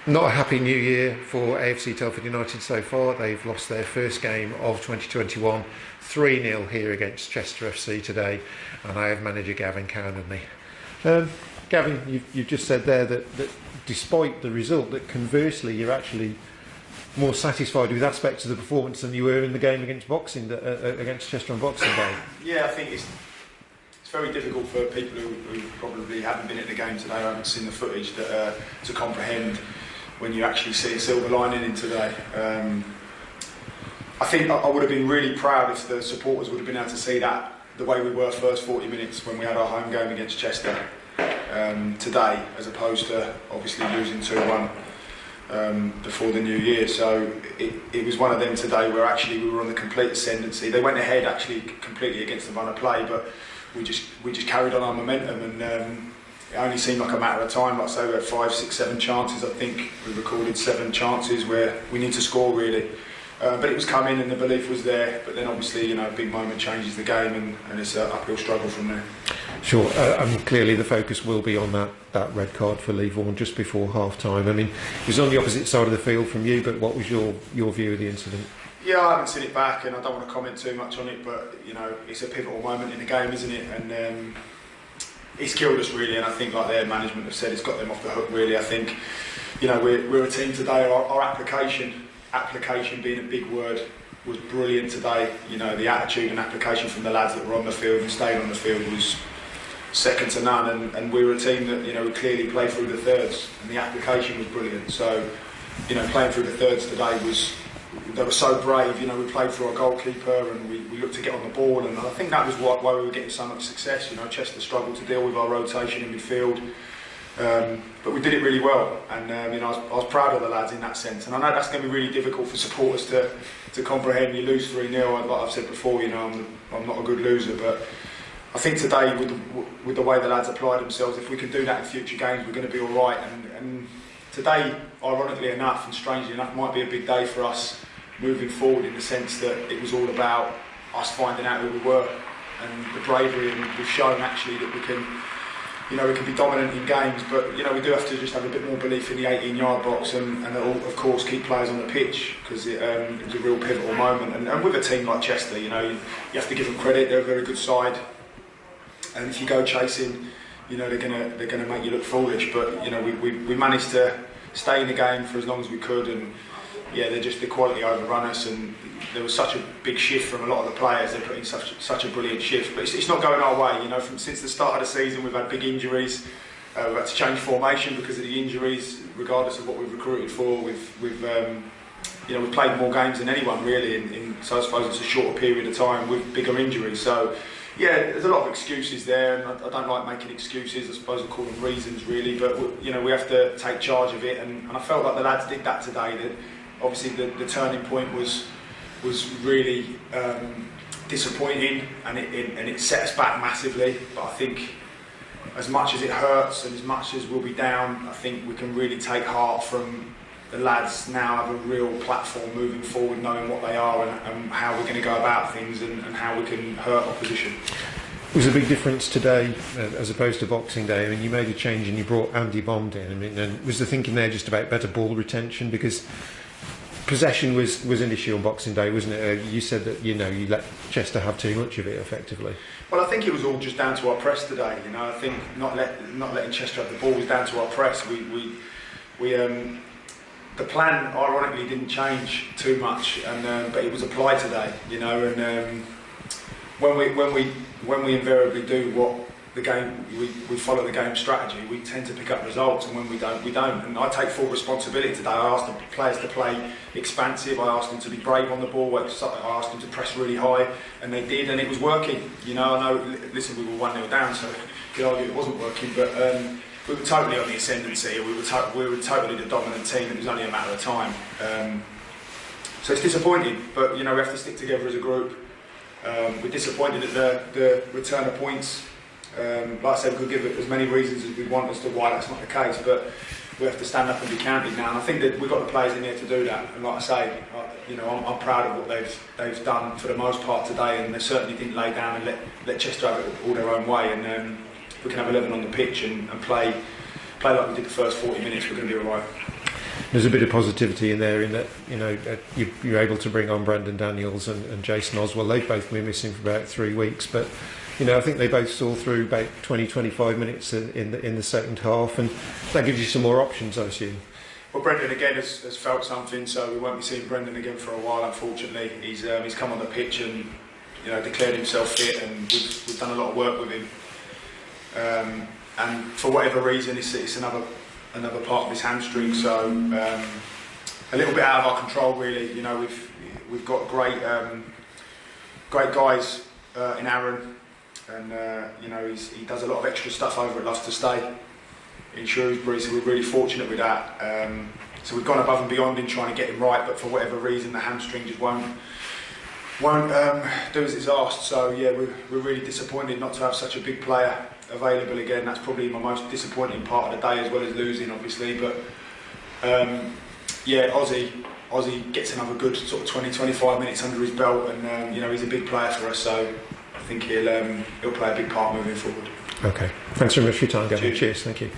Not a happy new year for AFC Telford United so far. They've lost their first game of 2021, 3-0 here against Chester FC today, and I have manager Gavin Cowan with me. Gavin, you've just said there that despite the result, that conversely you're actually more satisfied with aspects of the performance than you were in the game against against Chester on Boxing Day. Yeah, I think it's very difficult for people who probably haven't been at the game today, or haven't seen the footage, to comprehend when you actually see a silver lining in today. I think I would have been really proud if the supporters would have been able to see that the way we were first 40 minutes when we had our home game against Chester today, as opposed to obviously losing 2-1 before the new year. So it was one of them today where actually we were on the complete ascendancy. They went ahead actually completely against the run of play, but we just carried on our momentum, and it only seemed like a matter of time. Like I say, we had 5, 6, 7 chances. I think we recorded 7 chances where we need to score really, but it was coming and the belief was there. But then obviously, a big moment changes the game, and it's an uphill struggle from there. Sure, clearly the focus will be on that red card for Lee Vaughan just before half time. I mean, it was on the opposite side of the field from you, but what was your view of the incident? Yeah, I haven't seen it back, and I don't want to comment too much on it, but it's a pivotal moment in the game, isn't it? And it's killed us really, and I think, like their management have said, it's got them off the hook really. I think we're a team today. Our application being a big word, was brilliant today. The attitude and application from the lads that were on the field and stayed on the field was second to none, and we were a team that we clearly played through the thirds, and the application was brilliant. So playing through the thirds today they were so brave. We played through our goalkeeper, and we looked to get on the ball, and I think that was why we were getting so much success. Chester struggled to deal with our rotation in midfield, but we did it really well, and I was proud of the lads in that sense. And I know that's going to be really difficult for supporters to comprehend. You lose 3-0, like I've said before, I'm not a good loser, but I think today with the way the lads applied themselves, if we can do that in future games, we're going to be all right. And today, ironically enough and strangely enough, might be a big day for us moving forward, in the sense that it was all about us finding out who we were and the bravery, and we've shown actually that we can be dominant in games, but we do have to just have a bit more belief in the 18-yard box, and of course keep players on the pitch, because it was a real pivotal moment. And with a team like Chester, you have to give them credit. They're a very good side, and if you go chasing, they're gonna make you look foolish. But we managed to stay in the game for as long as we could, and the quality overrun us, and there was such a big shift from a lot of the players. They put in such a brilliant shift, but it's not going our way. Since the start of the season, we've had big injuries. We've had to change formation because of the injuries, regardless of what we've recruited for. We've played more games than anyone really, so I suppose it's a shorter period of time with bigger injuries. So there's a lot of excuses there, and I don't like making excuses. I suppose I call them reasons really, but we have to take charge of it, and I felt like the lads did that today. That obviously the turning point was really disappointing, and it set us back massively. But I think as much as it hurts and as much as we'll be down, I think we can really take heart from the lads now have a real platform moving forward, knowing what they are and how we're going to go about things, and how we can hurt opposition. It was a big difference today as opposed to Boxing Day. I mean, you made a change and you brought Andy Bond in. I mean, and was the thinking there just about better ball retention? Because possession was an issue on Boxing Day, wasn't it? You said that you let Chester have too much of it effectively. Well, I think it was all just down to our press today. I think not letting Chester have the ball was down to our press. The plan, ironically, didn't change too much, but it was applied today. And when we invariably do what the game, we follow the game strategy, we tend to pick up results, and when we don't, we don't. And I take full responsibility today. I asked the players to play expansive. I asked them to be brave on the ball. I asked them to press really high, and they did, and it was working. I know. Listen, we were 1-0 down, so you could argue it wasn't working, but we were totally on the ascendancy. We were totally the dominant team. It was only a matter of time. So it's disappointing, but we have to stick together as a group. We're disappointed at the return of points. Like I said, we could give it as many reasons as we want as to why that's not the case, but we have to stand up and be counted now. And I think that we've got the players in here to do that. And like I say, I'm proud of what they've done for the most part today, and they certainly didn't lay down and let Chester have it all their own way. And we can have 11 on the pitch and play like we did the first 40 minutes. We're going to be all right. there's a bit of positivity in there in that, you know, you're able to bring on Brandon Daniels and Jason Oswell. They've both been missing for about 3 weeks, but you know, I think they both saw through about 20-25 minutes in the second half, and that gives you some more options, I assume. Well, Brendan again has felt something, so we won't be seeing Brendan again for a while. Unfortunately, he's come on the pitch and, you know, declared himself fit, and we've done a lot of work with him. And for whatever reason, it's another part of his hamstring, so a little bit out of our control, really. You know, we've got great guys in Aaron. And you know, he does a lot of extra stuff over at Loves to Stay in Shrewsbury, so we're really fortunate with that. So we've gone above and beyond in trying to get him right, but for whatever reason the hamstring just won't do as it's asked. So yeah, we're really disappointed not to have such a big player available again. That's probably my most disappointing part of the day, as well as losing, obviously. But yeah, Ozzy gets another good sort of 20-25 minutes under his belt, and you know, he's a big player for us, so I think he'll play a big part moving forward. Okay, thanks very much for your time, Gavin. Cheers. Cheers, thank you.